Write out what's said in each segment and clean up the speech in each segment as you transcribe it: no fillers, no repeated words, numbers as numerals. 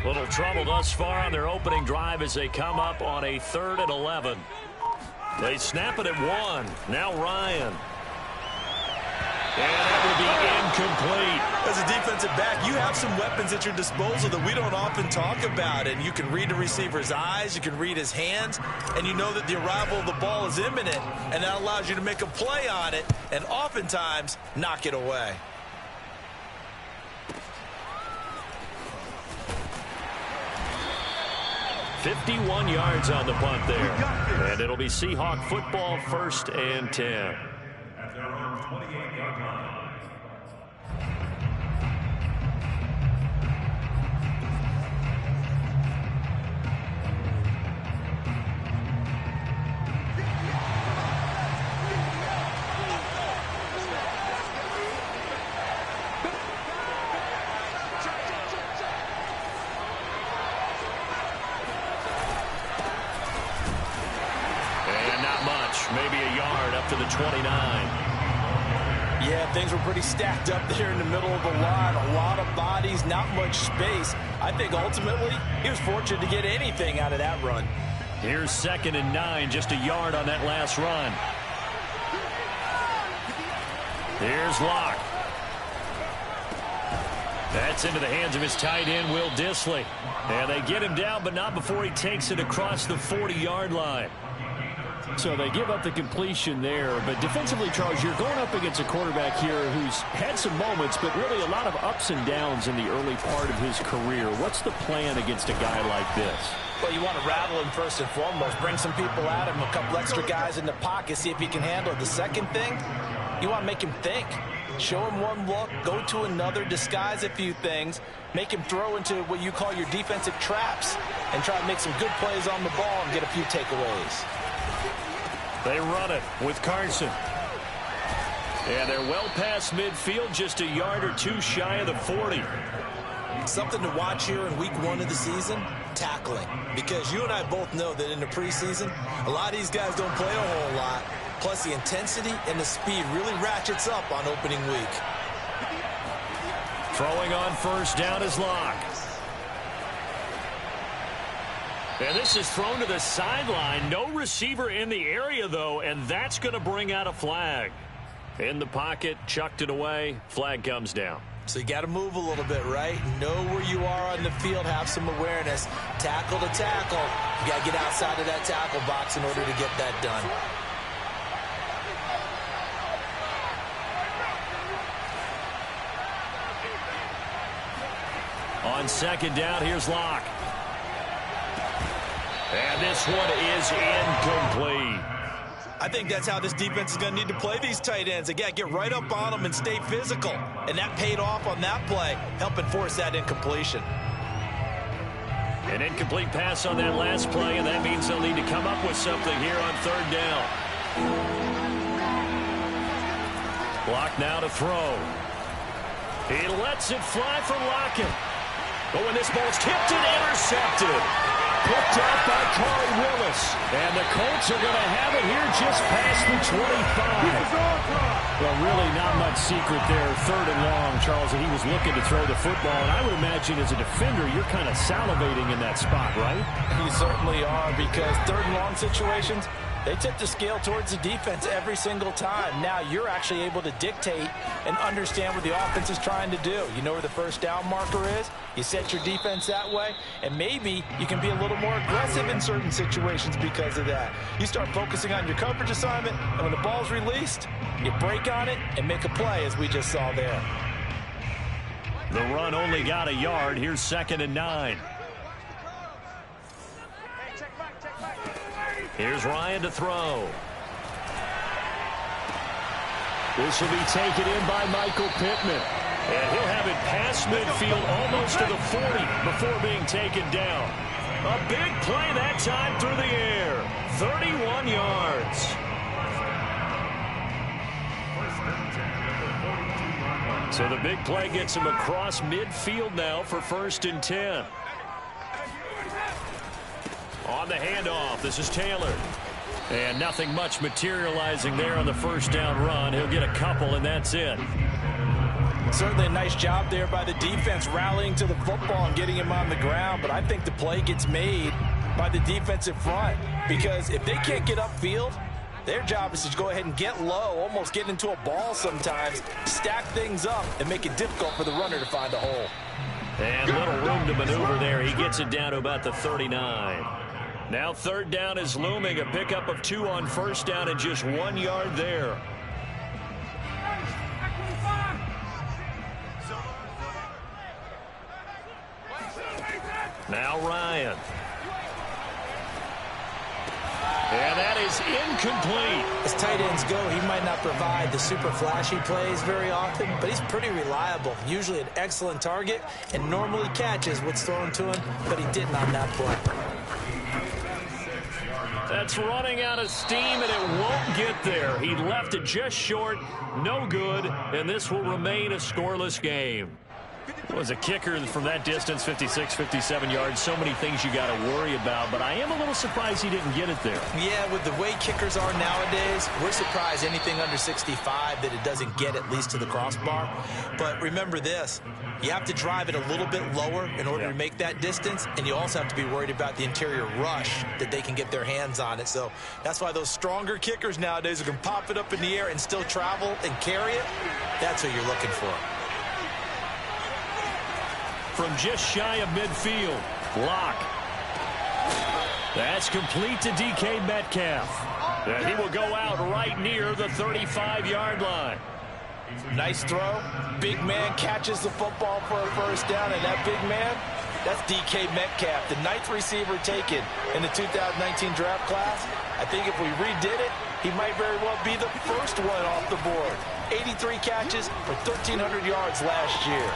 Little trouble thus far on their opening drive as they come up on a 3rd and 11. They snap it at 1. Now Ryan. And that will be incomplete. As a defensive back, you have some weapons at your disposal that we don't often talk about. And you can read the receiver's eyes, you can read his hands, and you know that the arrival of the ball is imminent. And that allows you to make a play on it and oftentimes knock it away. "51 yards on the punt there. And it'll be Seahawk football, 1st and 10. At their own 28-yard line. Maybe a yard up to the 29. Yeah, things were pretty stacked up there in the middle of the line. A lot of bodies, not much space. I think ultimately he was fortunate to get anything out of that run. Here's 2nd and 9, just a yard on that last run. Here's Locke. That's into the hands of his tight end, Will Dissly. And they get him down, but not before he takes it across the 40-yard line. So they give up the completion there. But defensively, Charles, you're going up against a quarterback here who's had some moments, but really a lot of ups and downs in the early part of his career. What's the plan against a guy like this? Well, you want to rattle him first and foremost. Bring some people at him, a couple extra guys in the pocket, see if he can handle it. The second thing, you want to make him think. Show him one look, go to another, disguise a few things, make him throw into what you call your defensive traps, and try to make some good plays on the ball and get a few takeaways. They run it with Carson. And they're well past midfield, just a yard or two shy of the 40. Something to watch here in week 1 of the season, tackling. Because you and I both know that in the preseason, a lot of these guys don't play a whole lot. Plus the intensity and the speed really ratchets up on opening week. Throwing on 1st down is Locke. And this is thrown to the sideline. No receiver in the area, though, and that's going to bring out a flag. In the pocket, chucked it away. Flag comes down. So you got to move a little bit, right? Know where you are on the field, have some awareness. Tackle to tackle. You got to get outside of that tackle box in order to get that done. On 2nd down, here's Locke. And this one is incomplete. I think that's how this defense is going to need to play these tight ends. Again, get right up on them and stay physical. And that paid off on that play, helping force that incompletion. An incomplete pass on that last play, and that means they'll need to come up with something here on 3rd down. Locke now to throw. He lets it fly for Lockett. Oh, and this ball's tipped and intercepted. Picked up by Corey Willis. And the Colts are going to have it here just past the 25. Well, really not much secret there. 3rd and long, Charles, and he was looking to throw the football. And I would imagine as a defender, you're kind of salivating in that spot, right? You certainly are, because 3rd and long situations, they tip the scale towards the defense every single time. Now you're actually able to dictate and understand what the offense is trying to do. You know where the 1st down marker is. You set your defense that way, and maybe you can be a little more aggressive in certain situations because of that. You start focusing on your coverage assignment, and when the ball's released, you break on it and make a play, as we just saw there. The run only got a yard. Here's 2nd and 9. Here's Ryan to throw. This will be taken in by Michael Pittman. And he'll have it past midfield almost to the 40 before being taken down. A big play that time through the air. 31 yards. So the big play gets him across midfield now for 1st and 10. On the handoff, this is Taylor. And nothing much materializing there on the 1st down run. He'll get a couple, and that's it. Certainly a nice job there by the defense rallying to the football and getting him on the ground, but I think the play gets made by the defensive front because if they can't get upfield, their job is to go ahead and get low, almost get into a ball sometimes, stack things up, and make it difficult for the runner to find a hole. And little room to maneuver there. He gets it down to about the 39. Now third down is looming. A pickup of 2 on first down and just 1 yard there. Now Ryan. And that is incomplete. As tight ends go, he might not provide the super flashy plays very often, but he's pretty reliable. Usually an excellent target and normally catches what's thrown to him, but he didn't on that play. That's running out of steam, and it won't get there. He left it just short, no good, and this will remain a scoreless game. Was a kicker from that distance, 56, 57 yards. So many things you got to worry about, but I am a little surprised he didn't get it there. Yeah, with the way kickers are nowadays, we're surprised anything under 65 that it doesn't get at least to the crossbar. But remember this, you have to drive it a little bit lower in order to make that distance, and you also have to be worried about the interior rush that they can get their hands on it. So that's why those stronger kickers nowadays who can pop it up in the air and still travel and carry it, that's what you're looking for. From just shy of midfield, Locke. That's complete to DK Metcalf. And he will go out right near the 35-yard line. Nice throw. Big man catches the football for a first down, and that big man, that's DK Metcalf, the 9th receiver taken in the 2019 draft class. I think if we redid it, he might very well be the first one off the board. 83 catches for 1,300 yards last year.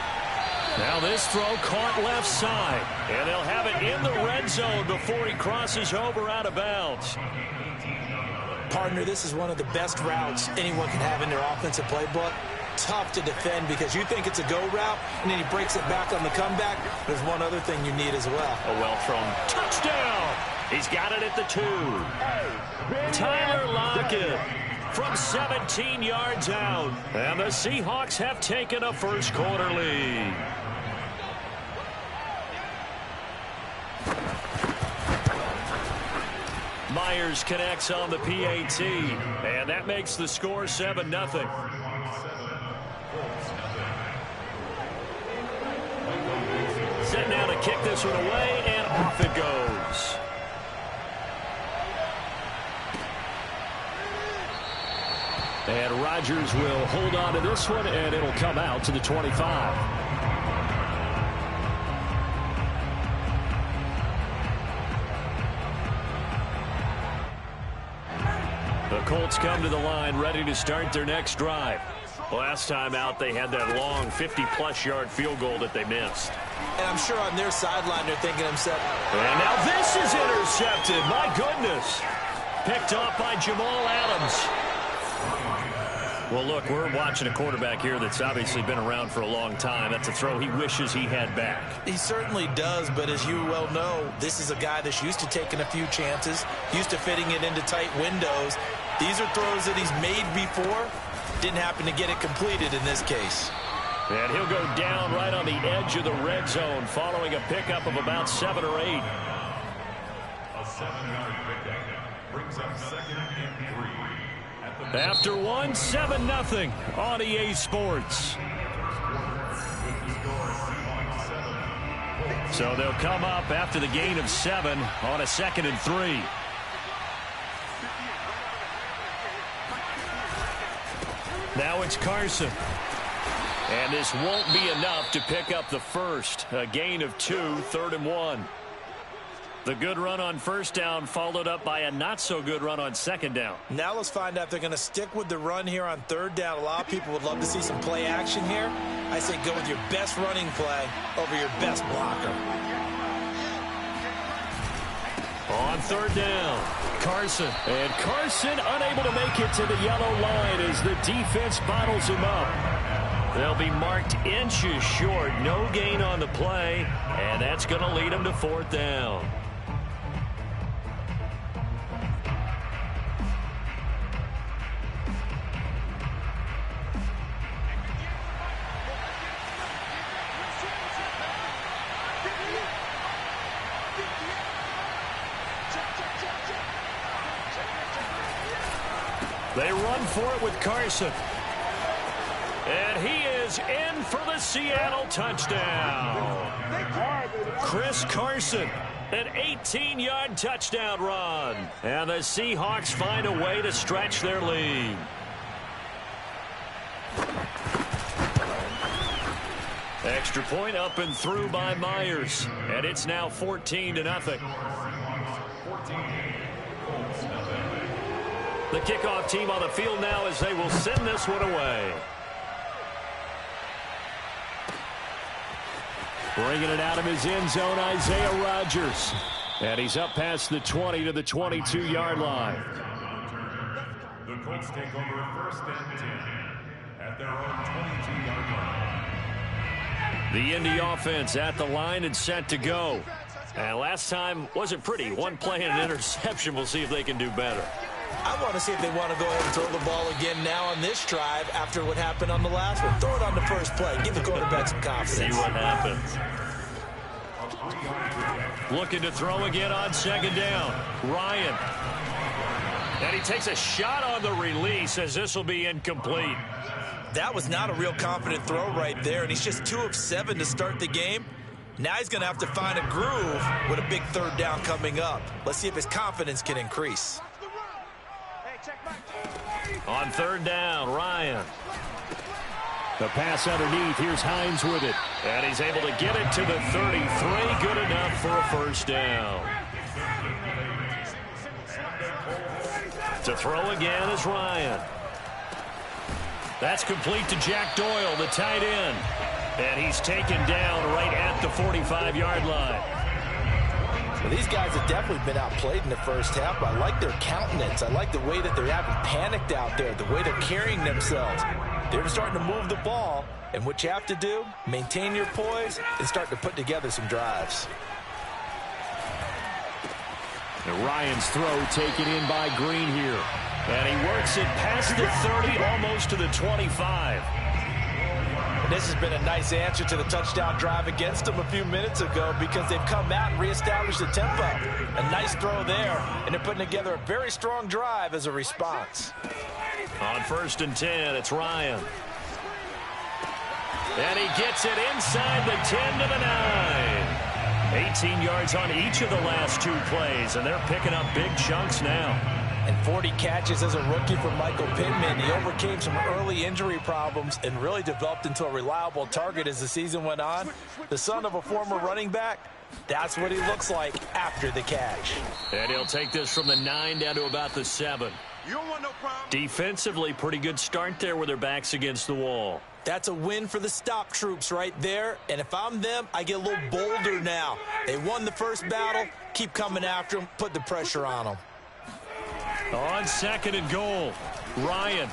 Now this throw caught left side, and they'll have it in the red zone before he crosses over out of bounds. Partner, this is one of the best routes anyone can have in their offensive playbook. Tough to defend because you think it's a go route, and then he breaks it back on the comeback. There's one other thing you need as well. A well-thrown touchdown. He's got it at the 2. Tyler Lockett from 17 yards out. And the Seahawks have taken a first-quarter lead. Myers connects on the PAT, and that makes the score 7-0. Set now to kick this one away, and off it goes. And Rodgers will hold on to this one, and it'll come out to the 25. The Colts come to the line ready to start their next drive. Last time out, they had that long 50-plus yard field goal that they missed. And I'm sure on their sideline they're thinking to themselves, and now this is intercepted. My goodness. Picked off by Jamal Adams. Well, look, we're watching a quarterback here that's obviously been around for a long time. That's a throw he wishes he had back. He certainly does, but as you well know, this is a guy that's used to taking a few chances, used to fitting it into tight windows. These are throws that he's made before. Didn't happen to get it completed in this case. And he'll go down right on the edge of the red zone following a pickup of about 7 or 8. A 7-yard pickup brings up 2nd and 3. After 1, 7-0 on EA Sports. So they'll come up after the gain of 7 on a 2nd and 3. Now it's Carson. And this won't be enough to pick up the first. A gain of 2, 3rd and 1. The good run on first down followed up by a not-so-good run on second down. Now let's find out if they're going to stick with the run here on 3rd down. A lot of people would love to see some play action here. I say go with your best running play over your best blocker. On 3rd down, Carson. And Carson unable to make it to the yellow line as the defense bottles him up. They'll be marked inches short. No gain on the play, and that's going to lead them to 4th down. They run for it with Carson. And he is in for the Seattle touchdown. Chris Carson, an 18-yard touchdown run. And the Seahawks find a way to stretch their lead. Extra point up and through by Myers. And it's now 14-0. The kickoff team on the field now as they will send this one away. Bringing it out of his end zone, Isaiah Rodgers. And he's up past the 20 to the 22-yard line. The Colts take over first and 10 at their own 22-yard line. The Indy offense at the line and set to go. And last time wasn't pretty. One play and an interception. We'll see if they can do better. I want to see if they want to go ahead and throw the ball again now on this drive after what happened on the last one. Throw it on the first play. Give the quarterback some confidence. See what happens. Looking to throw again on second down. Ryan. And he takes a shot on the release as this will be incomplete. That was not a real confident throw right there, and he's just 2 of 7 to start the game. Now he's going to have to find a groove with a big third down coming up. Let's see if his confidence can increase. On third down, Ryan. The pass underneath. Here's Hines with it. And he's able to get it to the 33. Good enough for a first down. To throw again is Ryan. That's complete to Jack Doyle, the tight end. And he's taken down right at the 45-yard line. Well, these guys have definitely been outplayed in the first half. I like their countenance. I like the way that they haven't panicked out there, the way they're carrying themselves. They're starting to move the ball, and what you have to do, maintain your poise and start to put together some drives. And Ryan's throw taken in by Green here. And he works it past the 30, almost to the 25. And this has been a nice answer to the touchdown drive against them a few minutes ago because they've come out and reestablished the tempo. A nice throw there, and they're putting together a very strong drive as a response. On first and 10, it's Ryan. And he gets it inside the 10 to the 9. 18 yards on each of the last 2 plays, and they're picking up big chunks now. And 40 catches as a rookie for Michael Pittman. He overcame some early injury problems and really developed into a reliable target as the season went on. The son of a former running back, that's what he looks like after the catch. And he'll take this from the 9 down to about the 7. You don't want no problem. Defensively, pretty good start there with their backs against the wall. That's a win for the stop troops right there. And if I'm them, I get a little bolder now. They won the first battle. Keep coming after them. Put the pressure on them. On second and goal, Ryan.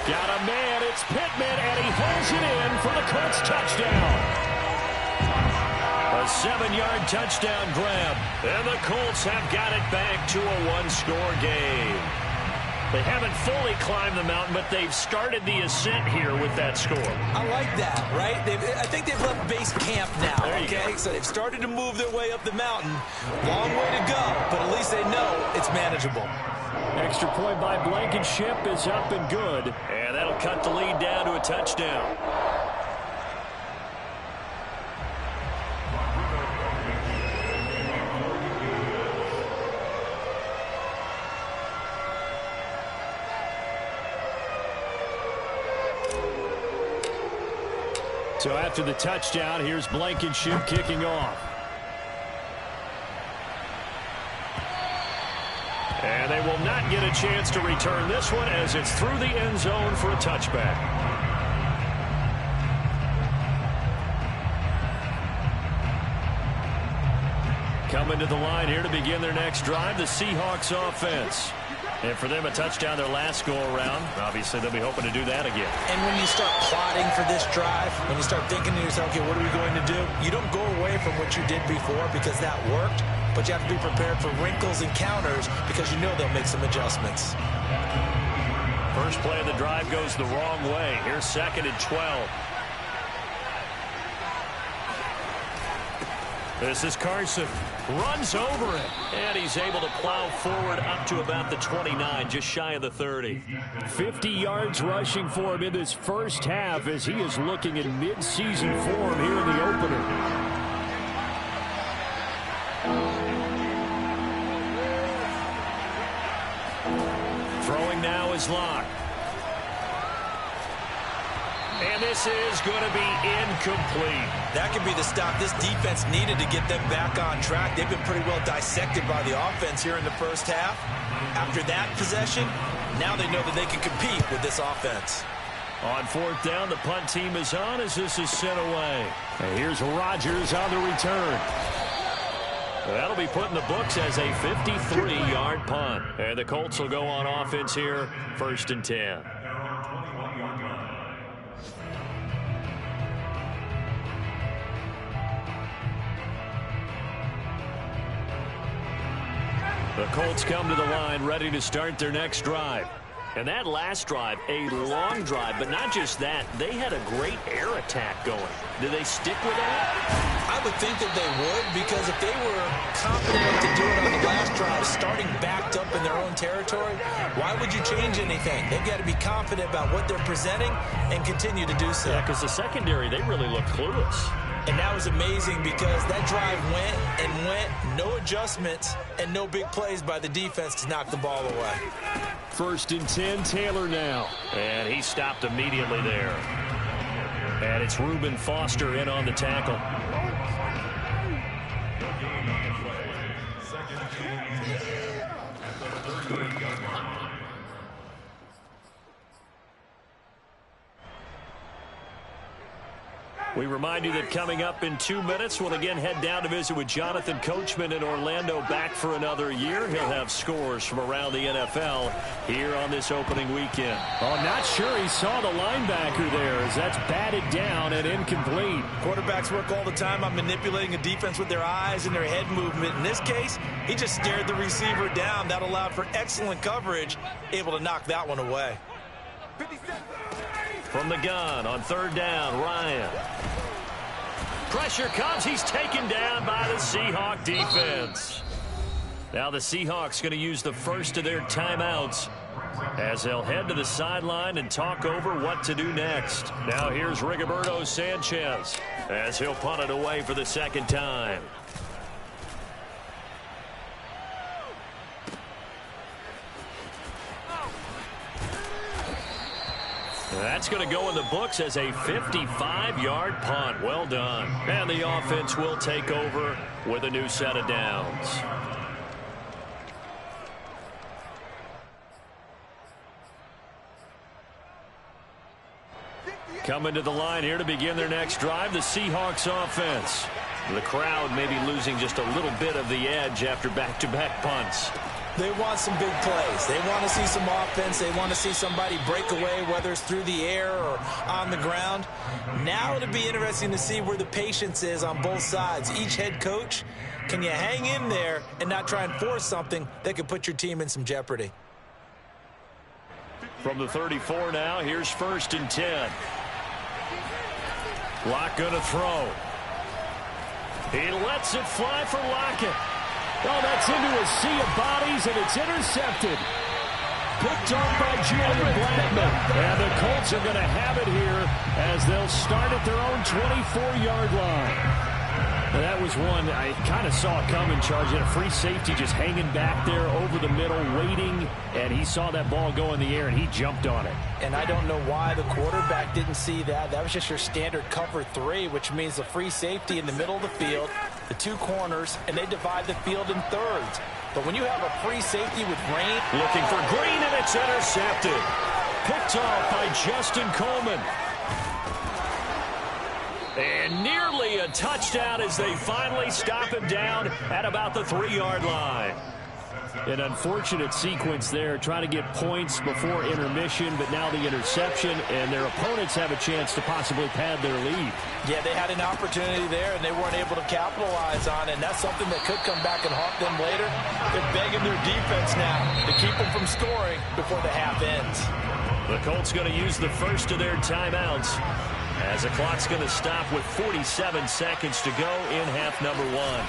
Got a man, it's Pittman, and he holds it in for the Colts touchdown. A 7-yard touchdown grab, and the Colts have got it back to a 1-score game. They haven't fully climbed the mountain, but they've started the ascent here with that score. I like that, right? I think they've left base camp now, okay? So they've started to move their way up the mountain. Long way to go, but at least they know it's manageable. Extra point by Blankenship is up and good. And that'll cut the lead down to a touchdown. So after the touchdown, here's Blankenship kicking off. And they will not get a chance to return this one as it's through the end zone for a touchback. Coming to the line here to begin their next drive, the Seahawks offense. And for them, a touchdown their last go-around. Obviously, they'll be hoping to do that again. And when you start plotting for this drive, when you start thinking to yourself, okay, what are we going to do? You don't go away from what you did before because that worked, but you have to be prepared for wrinkles and counters because you know they'll make some adjustments. First play of the drive goes the wrong way. Here's second and 12. This is Carson. Runs over it. And he's able to plow forward up to about the 29, just shy of the 30. 50 yards rushing for him in this first half as he is looking in mid-season form here in the opener. Throwing now is Locke. And this is going to be incomplete. That could be the stop this defense needed to get them back on track. They've been pretty well dissected by the offense here in the first half. After that possession, now they know that they can compete with this offense. On fourth down, the punt team is on as this is sent away. And here's Rodgers on the return. That'll be put in the books as a 53-yard punt. And the Colts will go on offense here, 1st and 10. The Colts come to the line ready to start their next drive. And that last drive, a long drive, but not just that. They had a great air attack going. Do they stick with that? I would think that they would, because if they were confident enough to do it on the last drive, starting backed up in their own territory, why would you change anything? They've got to be confident about what they're presenting and continue to do so. Yeah, because the secondary, they really look clueless. And that was amazing because that drive went and went, no adjustments, and no big plays by the defense to knock the ball away. 1st and 10, Taylor now. And he stopped immediately there. And it's Reuben Foster in on the tackle. We remind you that coming up in 2 minutes, we'll again head down to visit with Jonathan Coachman in Orlando, back for another year. He'll have scores from around the NFL here on this opening weekend. Oh, not sure he saw the linebacker there as that's batted down and incomplete. Quarterbacks work all the time on manipulating a defense with their eyes and their head movement. In this case, he just stared the receiver down. That allowed for excellent coverage, able to knock that one away. From the gun on 3rd down, Ryan. Pressure comes. He's taken down by the Seahawk defense. Now the Seahawks going to use the first of their timeouts as they'll head to the sideline and talk over what to do next. Now here's Rigoberto Sanchez as he'll punt it away for the 2nd time. That's going to go in the books as a 55-yard punt. Well done. And the offense will take over with a new set of downs. Coming to the line here to begin their next drive, the Seahawks offense. The crowd may be losing just a little bit of the edge after back-to-back punts. They want some big plays. They want to see some offense. They want to see somebody break away, whether it's through the air or on the ground. Now it'll be interesting to see where the patience is on both sides. Each head coach, can you hang in there and not try and force something that could put your team in some jeopardy? From the 34 now, here's 1st and 10. Locke going to throw. He lets it fly for Lockett. Oh, that's into a sea of bodies, and it's intercepted. Picked off by Julian Blackman. And the Colts are going to have it here as they'll start at their own 24-yard line. And that was one I kind of saw it coming, charging a free safety just hanging back there over the middle, waiting, and he saw that ball go in the air, and he jumped on it. And I don't know why the quarterback didn't see that. That was just your standard cover 3, which means the free safety in the middle of the field, the 2 corners, and they divide the field in thirds. But when you have a free safety with rain. Looking for Green, and it's intercepted. Picked off by Justin Coleman. And nearly a touchdown as they finally stop him down at about the 3-yard line. An unfortunate sequence there, trying to get points before intermission, but now the interception, and their opponents have a chance to possibly pad their lead. Yeah, they had an opportunity there, and they weren't able to capitalize on it, and that's something that could come back and haunt them later. They're begging their defense now to keep them from scoring before the half ends. The Colts going to use the first of their timeouts as the clock's going to stop with 47 seconds to go in half number 1.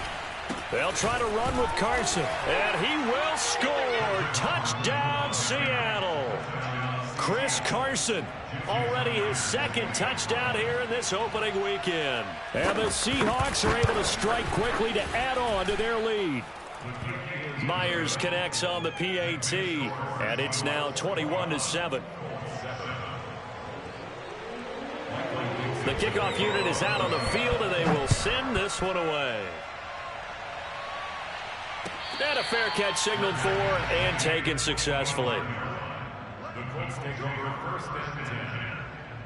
They'll try to run with Carson, and he will score. Touchdown, Seattle. Chris Carson, already his second touchdown here in this opening weekend. And the Seahawks are able to strike quickly to add on to their lead. Myers connects on the PAT, and it's now 21-7. The kickoff unit is out on the field, and they will send this one away. And a fair catch signaled for and taken successfully. The Colts take over first and 10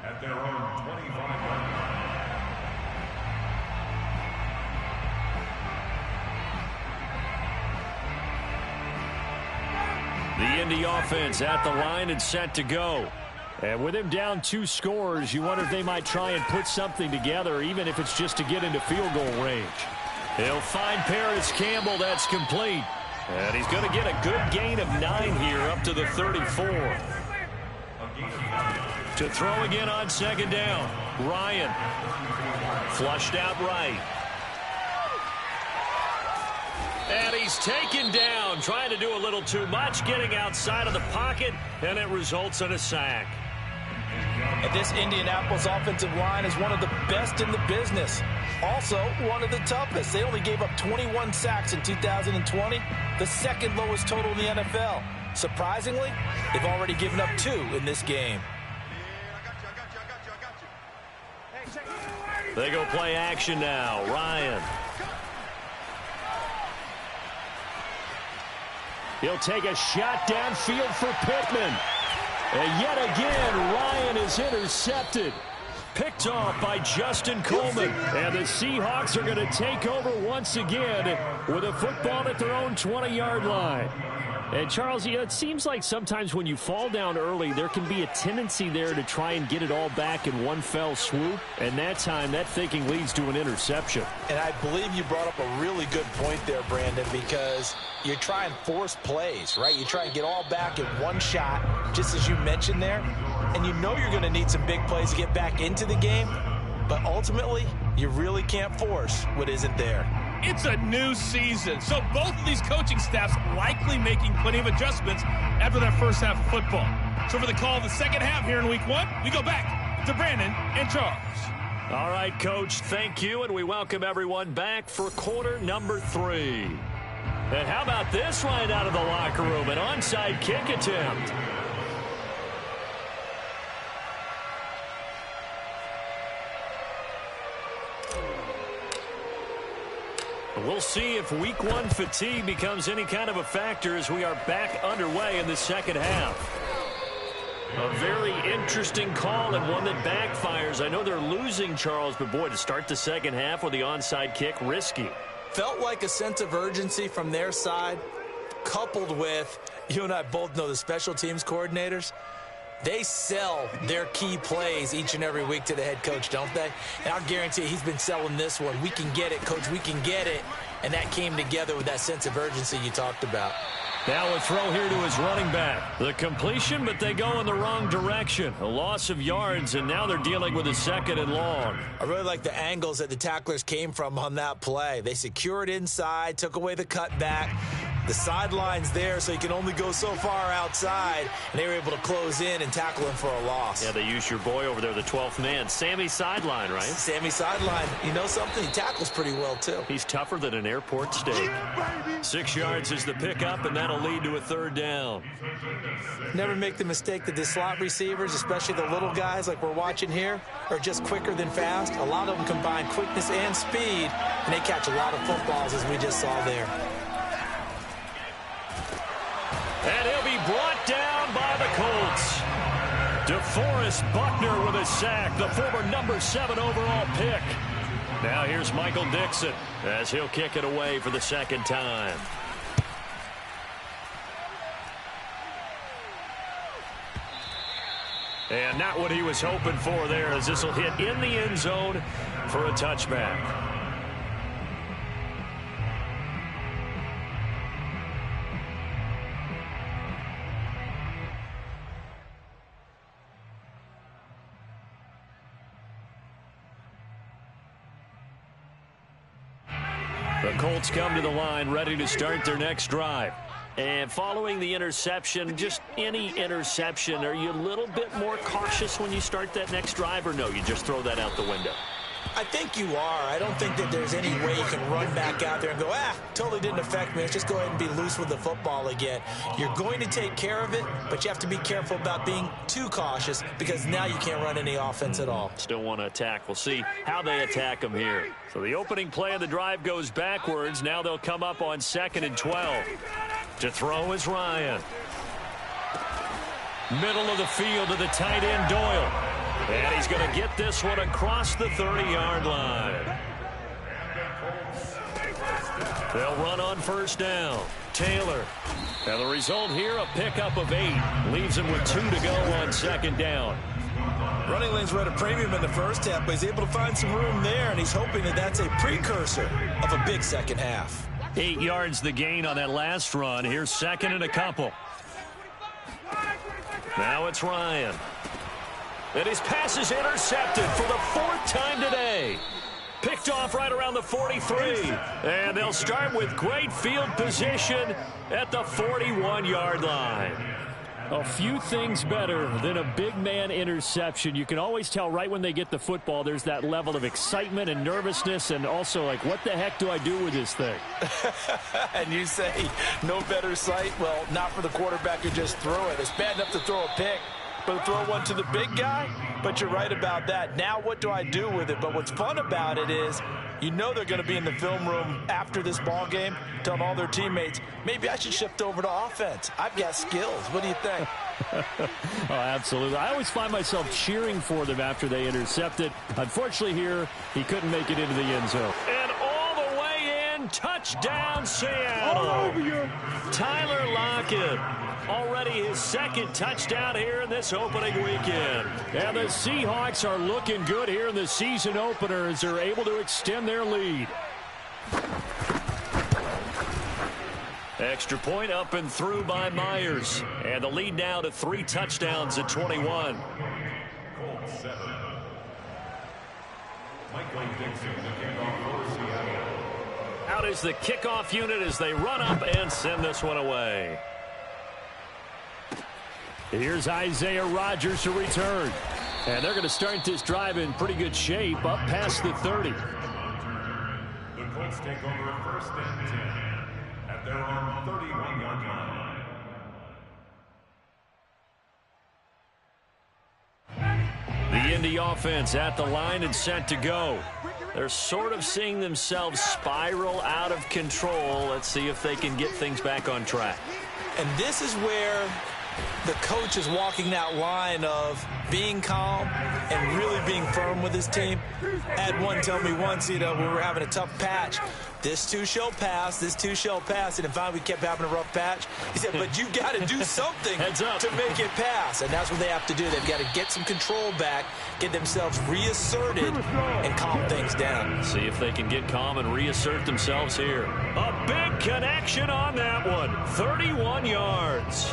at their own 25-yard line. The Indy offense at the line and set to go. And with him down 2 scores, you wonder if they might try and put something together, even if it's just to get into field goal range. He'll find Paris Campbell. That's complete. And he's going to get a good gain of 9 here up to the 34. To throw again on second down. Ryan. Flushed out right. And he's taken down, trying to do a little too much, getting outside of the pocket, and it results in a sack. And this Indianapolis offensive line is one of the best in the business. Also, one of the toughest. They only gave up 21 sacks in 2020, the second lowest total in the NFL. Surprisingly, they've already given up 2 in this game. They go play action now. Ryan. He'll take a shot downfield for Pittman. And yet again, Ryan is intercepted. Picked off by Justin Coleman. And the Seahawks are going to take over once again with a football at their own 20-yard line. And, Charles, it seems like sometimes when you fall down early, there can be a tendency there to try and get it all back in one fell swoop. And that time, that thinking leads to an interception. And I believe you brought up a really good point there, Brandon, because you try and force plays, right? You try and get all back in one shot, just as you mentioned there. And you know you're going to need some big plays to get back into the game. But ultimately, you really can't force what isn't there. It's a new season, so both of these coaching staffs likely making plenty of adjustments after that first half of football. So for the call of the second half here in week 1, we go back to Brandon and Charles. All right, Coach, thank you, and we welcome everyone back for quarter number 3. And how about this right out of the locker room, an onside kick attempt. We'll see if week 1 fatigue becomes any kind of a factor as we are back underway in the second half. A very interesting call and one that backfires. I know they're losing, Charles, but boy, to start the second half with the onside kick, risky. Felt like a sense of urgency from their side, coupled with, you and I both know the special teams coordinators, they sell their key plays each and every week to the head coach, don't they? And I'll guarantee he's been selling this one. We can get it, Coach. We can get it. And that came together with that sense of urgency you talked about. Now a throw here to his running back. The completion, but they go in the wrong direction. A loss of yards, and now they're dealing with a second and long. I really like the angles that the tacklers came from on that play. They secured inside, took away the cutback. The sideline's there, so you can only go so far outside, and they were able to close in and tackle him for a loss. Yeah, they used your boy over there, the 12th man, Sammy Sideline, right? Sammy Sideline. You know something? He tackles pretty well, too. He's tougher than an airport steak. 6 yards is the pickup, and that'll lead to a third down. Never make the mistake that the slot receivers, especially the little guys like we're watching here, are just quicker than fast. A lot of them combine quickness and speed, and they catch a lot of footballs, as we just saw there. And he'll be brought down by the Colts. DeForest Buckner with a sack, the former number 7 overall pick. Now here's Michael Dixon as he'll kick it away for the second time. And not what he was hoping for there, as this will hit in the end zone for a touchback. The Colts come to the line ready to start their next drive. And following the interception, just any interception, are you a little bit more cautious when you start that next drive, or no, you just throw that out the window? I think you are. I don't think that there's any way you can run back out there and go, totally didn't affect me. Let's just go ahead and be loose with the football again. You're going to take care of it, but you have to be careful about being too cautious because now you can't run any offense at all. Still want to attack. We'll see how they attack them here. So the opening play of the drive goes backwards. Now they'll come up on 2nd and 12. To throw is Ryan. Middle of the field to the tight end, Doyle. And he's going to get this one across the 30-yard line. They'll run on first down. Taylor. And the result here, a pickup of 8. Leaves him with 2 to go on 2nd down. Running lanes were at a premium in the first half, but he's able to find some room there, and he's hoping that that's a precursor of a big second half. 8 yards the gain on that last run. Here's 2nd and a couple. Now it's Ryan. And his pass is intercepted for the 4th time today. Picked off right around the 43. And they'll start with great field position at the 41-yard line. A few things better than a big man interception. You can always tell right when they get the football, there's that level of excitement and nervousness, and also like, what the heck do I do with this thing? And you say, no better sight? Well, not for the quarterback who just threw it. It's bad enough to throw a pick, but to throw one to the big guy? But you're right about that. Now what do I do with it? But what's fun about it is, you know they're going to be in the film room after this ball game telling all their teammates, maybe I should shift over to offense. I've got skills. What do you think? Oh, absolutely. I always find myself cheering for them after they intercept it. Unfortunately here, he couldn't make it into the end zone. And all the way in, touchdown Seattle. All over you. Tyler Lockett. Already his 2nd touchdown here in this opening weekend. And the Seahawks are looking good here in the season opener as they're able to extend their lead. Extra point up and through by Myers. And the lead now to 3 touchdowns at 21. Colts 7. Michael Dixon, the kickoff for Seattle. Out is the kickoff unit as they run up and send this one away. Here's Isaiah Rodgers to return. And they're going to start this drive in pretty good shape up past the 30. The Colts take over 1st and 10 at their own 31-yard line. The Indy offense at the line and set to go. They're sort of seeing themselves spiral out of control. Let's see if they can get things back on track. And this is where the coach is walking that line of being calm and really being firm with his team. I had one tell me once, when we were having a tough patch, this too shall pass, this too shall pass. And finally we kept having a rough patch. He said, but you got to do something to make it pass. And that's what they have to do. They've got to get some control back, get themselves reasserted, and calm things down. See if they can get calm and reassert themselves here. A big connection on that one. 31 yards.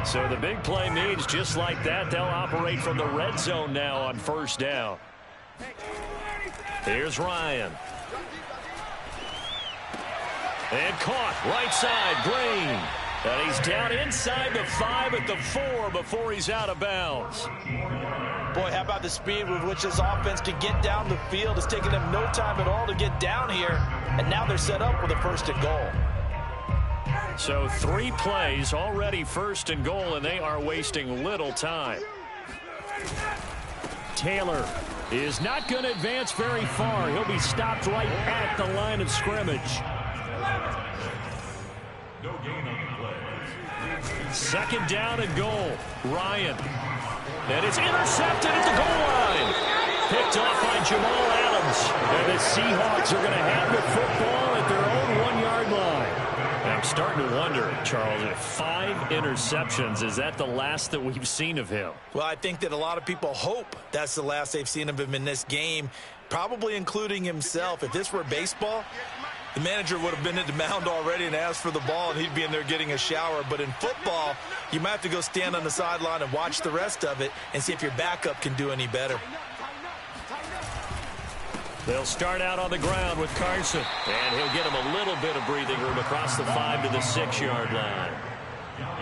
So the big play means just like that, they'll operate from the red zone now on 1st down. Here's Ryan. And caught right side, Green. And he's down inside the 5 at the 4 before he's out of bounds. Boy, how about the speed with which this offense can get down the field? It's taken them no time at all to get down here. And now they're set up with a 1st and goal. So 3 plays already 1st and goal, and they are wasting little time. Taylor is not going to advance very far. He'll be stopped right at the line of scrimmage. No gain on the play. 2nd down and goal. Ryan. And it's intercepted at the goal line. Picked off by Jamal Adams. And the Seahawks are going to have the football at their own 1-yard line. I'm starting to wonder, Charles, if 5 interceptions, is that the last that we've seen of him? Well, I think that a lot of people hope that's the last they've seen of him in this game, probably including himself. If this were baseball, the manager would have been at the mound already and asked for the ball, and he'd be in there getting a shower. But in football, you might have to go stand on the sideline and watch the rest of it and see if your backup can do any better. They'll start out on the ground with Carson. And he'll get him a little bit of breathing room across the 5 to the 6-yard line.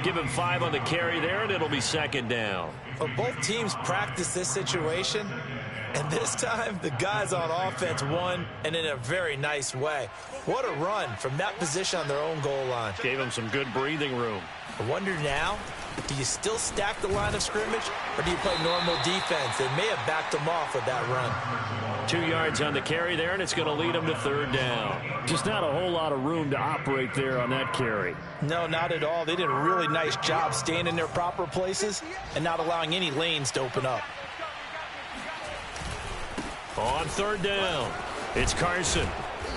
Give him 5 on the carry there, and it'll be second down. Well, both teams practice this situation, and this time the guys on offense won, and in a very nice way. What a run from that position on their own goal line. Gave him some good breathing room. I wonder now, do you still stack the line of scrimmage, or do you play normal defense? They may have backed them off with that run. 2 yards on the carry there, and it's going to lead them to third down. Just not a whole lot of room to operate there on that carry. No, not at all. They did a really nice job staying in their proper places and not allowing any lanes to open up. On third down, it's Carson.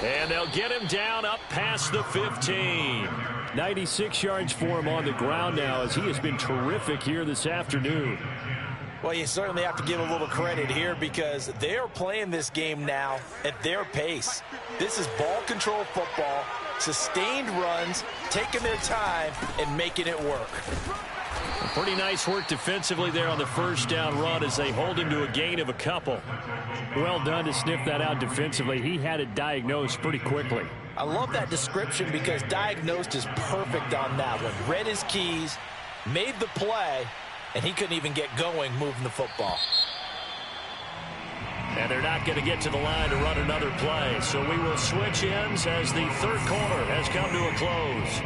And they'll get him down up past the 15. 96 yards for him on the ground now, as he has been terrific here this afternoon. Well, you certainly have to give a little credit here because they're playing this game now at their pace. This is ball control football, sustained runs, taking their time, and making it work. Pretty nice work defensively there on the first down run as they hold him to a gain of a couple. Well done to sniff that out defensively. He had it diagnosed pretty quickly. I love that description because diagnosed is perfect on that one. Read his keys, made the play, and he couldn't even get going moving the football. And they're not going to get to the line to run another play. So we will switch ends as the third quarter has come to a close.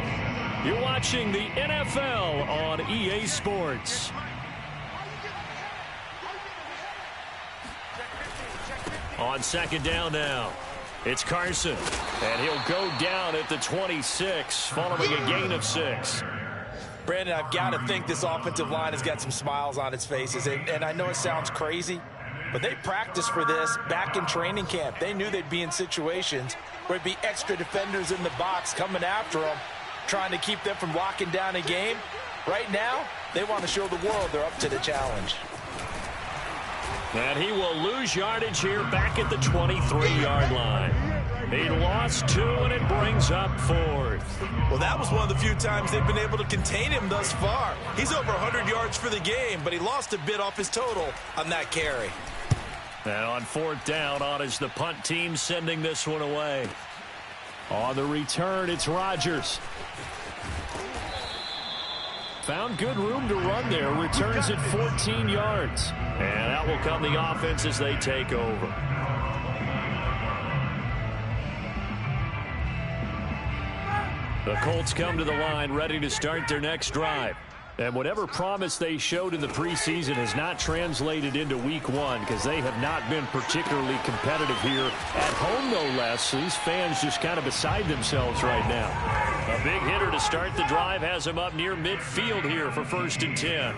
You're watching the NFL on EA Sports. On second down now, it's Carson. And he'll go down at the 26, following a gain of 6. Brandon, I've got to think this offensive line has got some smiles on its faces. And I know it sounds crazy, but they practiced for this back in training camp. They knew they'd be in situations where it'd be extra defenders in the box coming after them, trying to keep them from locking down a game. Right now, they want to show the world they're up to the challenge. And he will lose yardage here back at the 23-yard line. He lost 2, and it brings up 4th. Well, that was one of the few times they've been able to contain him thus far. He's over 100 yards for the game, but he lost a bit off his total on that carry. And on 4th down, on is the punt team sending this one away. On the return, it's Rodgers. Found good room to run there. Returns at 14 yards. And out will come the offense as they take over. The Colts come to the line ready to start their next drive. And whatever promise they showed in the preseason has not translated into week 1 because they have not been particularly competitive here at home, no less. These fans just kind of beside themselves right now. A big hitter to start the drive has him up near midfield here for 1st and 10.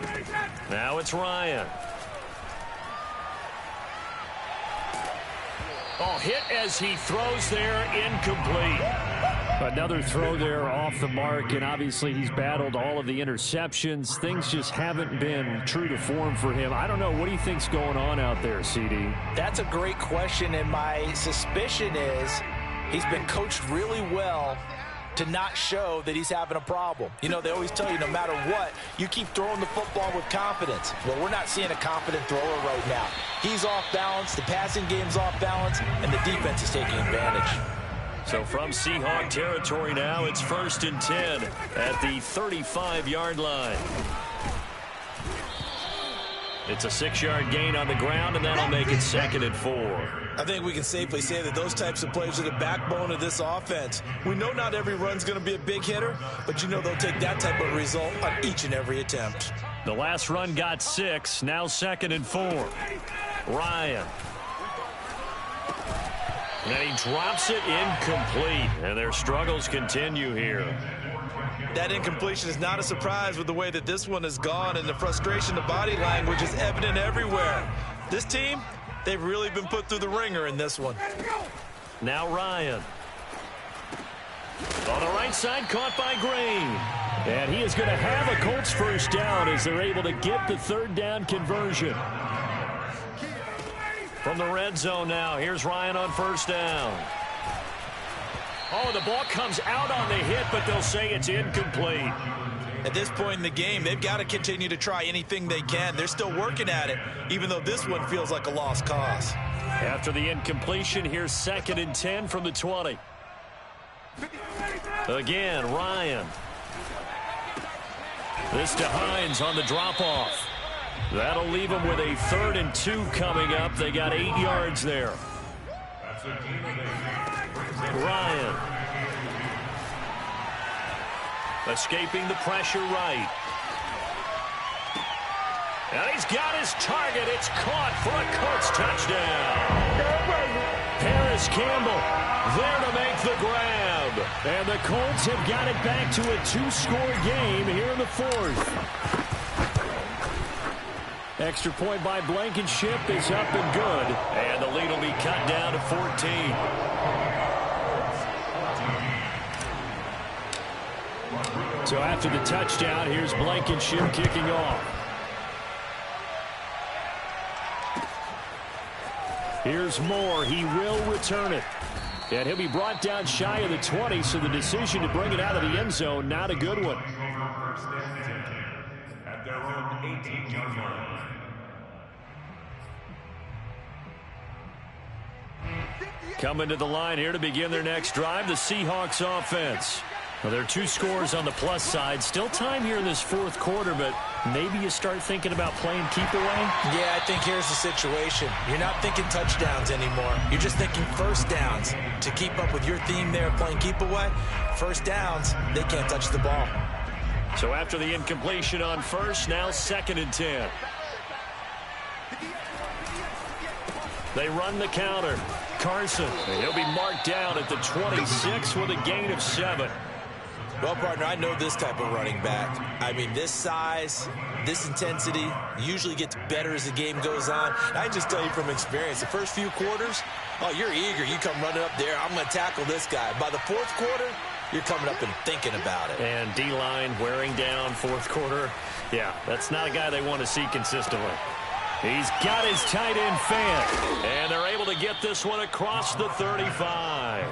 Now it's Ryan. Oh, hit as he throws there, incomplete. Another throw there off the mark, and obviously he's battled all of the interceptions. Things just haven't been true to form for him. I don't know. What do you think's going on out there, CD? That's a great question, and my suspicion is he's been coached really well to not show that he's having a problem. You know, they always tell you no matter what, you keep throwing the football with confidence. Well, we're not seeing a confident thrower right now. He's off balance, the passing game's off balance, and the defense is taking advantage. So from Seahawk territory now, it's 1st and 10 at the 35-yard line. It's a 6-yard gain on the ground, and that'll make it 2nd and 4. I think we can safely say that those types of plays are the backbone of this offense. We know not every run's going to be a big hitter, but you know they'll take that type of result on each and every attempt. The last run got 6, now 2nd and 4. Ryan. And he drops it incomplete, and their struggles continue here. That incompletion is not a surprise with the way that this one has gone, and the frustration, the body language is evident everywhere. This team, they've really been put through the ringer in this one. Now Ryan. On the right side, caught by Green. And he is going to have a Colts first down as they're able to get the 3rd down conversion. From the red zone now, here's Ryan on 1st down. Oh, the ball comes out on the hit, but they'll say it's incomplete. At this point in the game, they've got to continue to try anything they can. They're still working at it, even though this one feels like a lost cause. After the incompletion, here's 2nd and 10 from the 20. Again, Ryan. This to Hines on the drop-off. That'll leave them with a 3rd and 2 coming up. They got 8 yards there. Ryan. Escaping the pressure right. And he's got his target. It's caught for a Colts touchdown. Paris Campbell there to make the grab. And the Colts have got it back to a 2-score game here in the 4th. Extra point by Blankenship is up and good. And the lead will be cut down to 14. So after the touchdown, here's Blankenship kicking off. Here's Moore. He will return it. And he'll be brought down shy of the 20, so the decision to bring it out of the end zone, not a good one. At their own 18-yard line. Coming to the line here to begin their next drive, the Seahawks offense. Well, there are 2 scores on the plus side. Still time here in this 4th quarter, but maybe you start thinking about playing keep away? Yeah, I think here's the situation. You're not thinking touchdowns anymore. You're just thinking first downs. To keep up with your theme there, playing keep away, first downs, they can't touch the ball. So after the incompletion on first, now 2nd and 10. They run the counter. Carson, he'll be marked down at the 26 with a gain of 7. Well, partner, I know this type of running back. I mean, this size, this intensity usually gets better as the game goes on. I just tell you from experience, the first few quarters, oh, you're eager. You come running up there. I'm going to tackle this guy. By the 4th quarter, you're coming up and thinking about it. And D-line wearing down 4th quarter. Yeah, that's not a guy they want to see consistently. He's got his tight end fan. And they're able to get this one across the 35.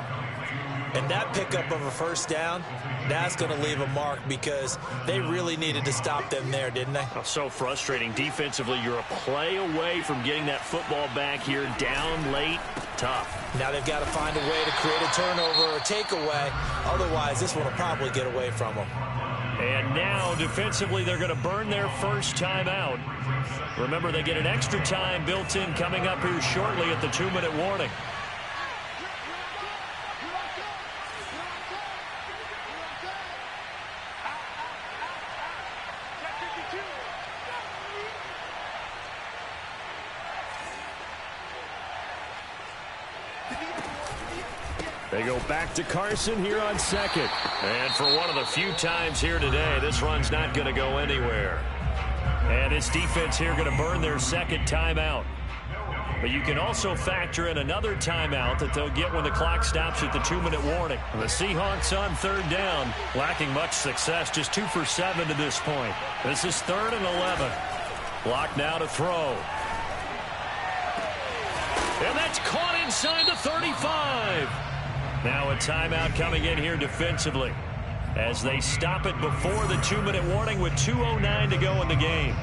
And that pickup of a first down, that's going to leave a mark because they really needed to stop them there, didn't they? Oh, so frustrating. Defensively, you're a play away from getting that football back here down late. Tough. Now they've got to find a way to create a turnover or a takeaway. Otherwise, this one will probably get away from them. And now, defensively, they're going to burn their first timeout. Remember, they get an extra time built in coming up here shortly at the 2-minute warning. They go back to Carson here on 2nd. And for one of the few times here today, this run's not going to go anywhere. And this defense here going to burn their 2nd timeout. But you can also factor in another timeout that they'll get when the clock stops at the 2-minute warning. The Seahawks on 3rd down, lacking much success, just 2 for 7 to this point. This is 3rd and 11. Block now to throw. And that's caught inside the 35. Now a timeout coming in here defensively as they stop it before the 2-minute warning with 2:09 to go in the game.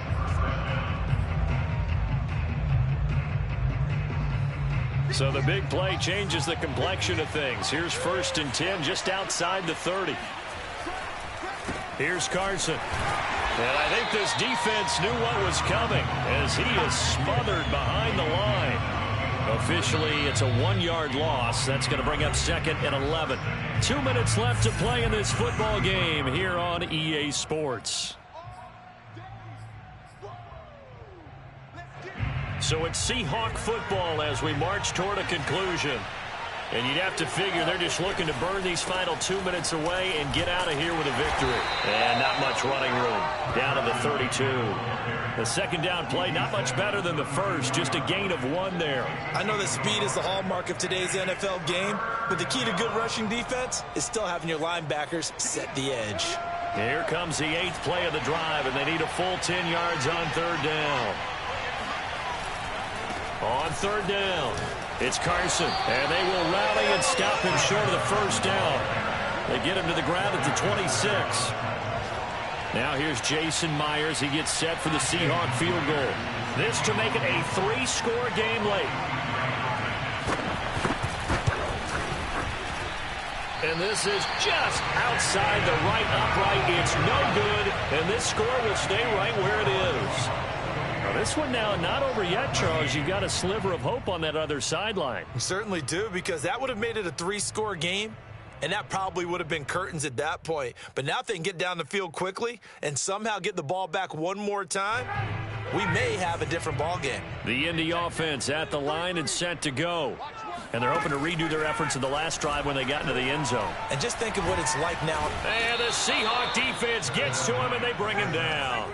So the big play changes the complexion of things. Here's 1st and 10 just outside the 30. Here's Carson. And I think this defense knew what was coming as he is smothered behind the line. Officially, it's a 1-yard loss. That's going to bring up 2nd and 11. 2 minutes left to play in this football game here on EA Sports. So it's Seahawk football as we march toward a conclusion. And you'd have to figure they're just looking to burn these final 2 minutes away and get out of here with a victory. And not much running room. Down to the 32. The 2nd down play, not much better than the first. Just a gain of 1 there. I know that speed is the hallmark of today's NFL game, but the key to good rushing defense is still having your linebackers set the edge. Here comes the 8th play of the drive, and they need a full 10 yards on 3rd down. On 3rd down, it's Carson, and they will rally and stop him short of the first down. They get him to the ground at the 26. Now here's Jason Myers. He gets set for the Seahawk field goal. This to make it a 3-score game late. And this is just outside the right upright. It's no good, and this score will stay right where it is. Now this one now not over yet, Charles. You've got a sliver of hope on that other sideline. You certainly do, because that would have made it a 3-score game, and that probably would have been curtains at that point. But now if they can get down the field quickly and somehow get the ball back one more time, we may have a different ball game. The Indy offense at the line and set to go. And they're hoping to redo their efforts in the last drive when they got into the end zone. And just think of what it's like now. And the Seahawk defense gets to him, and they bring him down.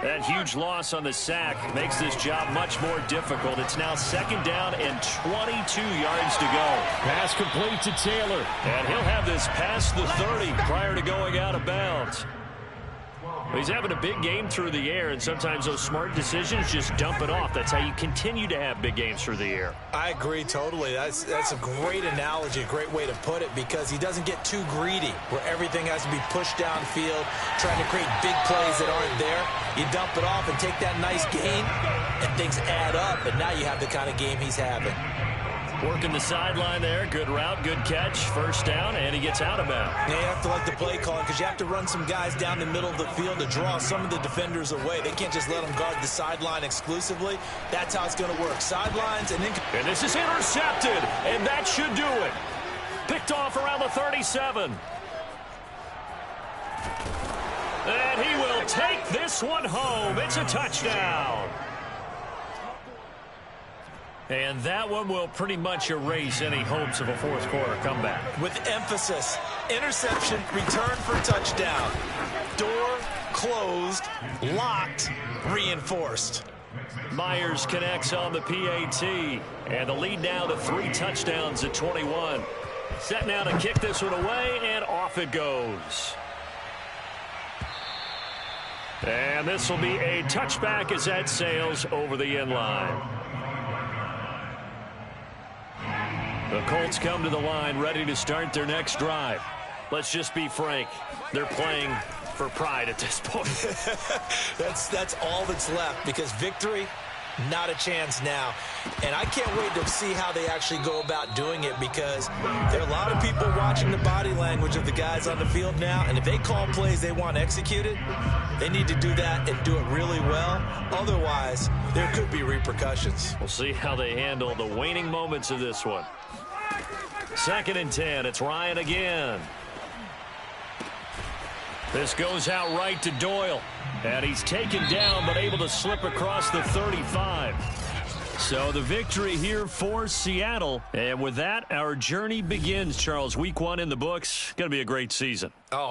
That huge loss on the sack makes this job much more difficult. It's now 2nd down and 22 yards to go. Pass complete to Taylor. And he'll have this past the 30 prior to going out of bounds. He's having a big game through the air, and sometimes those smart decisions just dump it off. That's how you continue to have big games through the air. I agree totally. That's a great analogy, a great way to put it, because he doesn't get too greedy where everything has to be pushed downfield, trying to create big plays that aren't there. You dump it off and take that nice gain, and things add up, and now you have the kind of game he's having. Working the sideline there. Good route, good catch. 1st down, and he gets out of bounds. Yeah, you have to like the play calling, because you have to run some guys down the middle of the field to draw some of the defenders away. They can't just let them guard the sideline exclusively. That's how it's going to work. Sidelines and then... And this is intercepted, and that should do it. Picked off around the 37. And he will take this one home. It's a touchdown. And that one will pretty much erase any hopes of a 4th quarter comeback. With emphasis, interception, return for touchdown. Door closed, locked, reinforced. Myers connects on the PAT. And the lead now to 3 touchdowns at 21. Set now to kick this one away, and off it goes. And this will be a touchback as that sails over the end line. The Colts come to the line ready to start their next drive. Let's just be frank. They're playing for pride at this point. That's all that's left, because victory, not a chance now. And I can't wait to see how they actually go about doing it, because there are a lot of people watching the body language of the guys on the field now, and if they call plays they want executed, they need to do that and do it really well. Otherwise, there could be repercussions. We'll see how they handle the waning moments of this one. 2nd and 10. It's Ryan again. This goes out right to Doyle. And he's taken down, but able to slip across the 35. So the victory here for Seattle. And with that, our journey begins, Charles. Week 1 in the books. Going to be a great season. Oh.